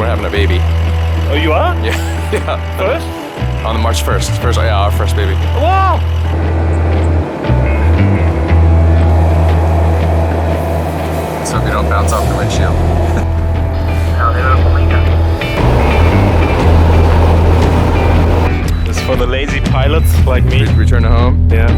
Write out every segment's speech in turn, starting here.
we're having a baby. Oh, you are? Yeah. Yeah. First? On the March 1st. Yeah, our first baby. Wow! So we don't bounce off the windshield. This is for the lazy pilots like me. Return to home. Yeah.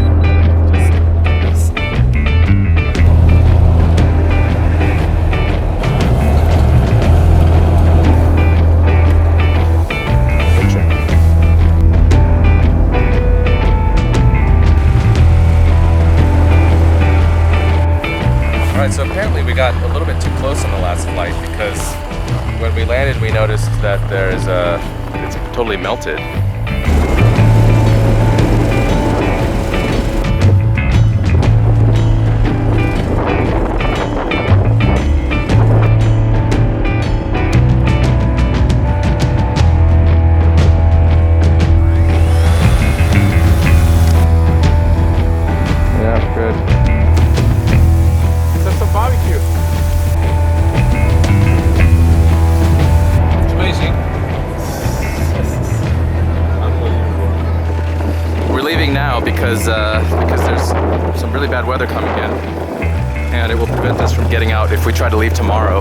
Alright, so apparently we got a little bit too close on the last flight because when we landed we noticed that it's totally melted. Yeah, good. That's a barbecue. It's amazing. We're leaving now because there's some really bad weather coming in, and it will prevent us from getting out if we try to leave tomorrow.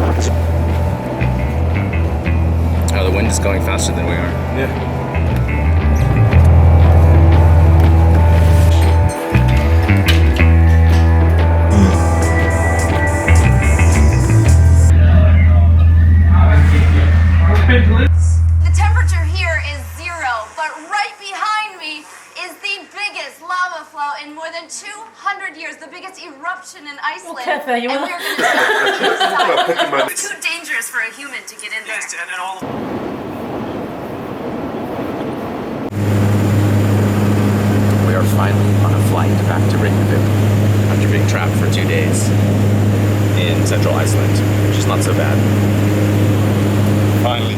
Oh, the wind is going faster than we are. Yeah. The temperature here is 0, but right behind me is the biggest lava flow in more than 200 years, the biggest eruption in Iceland. Okay, you and wanna- we're going to It's too dangerous for a human to get in there. We are finally on a flight back to Reykjavik after being trapped for 2 days in central Iceland, which is not so bad. Finally.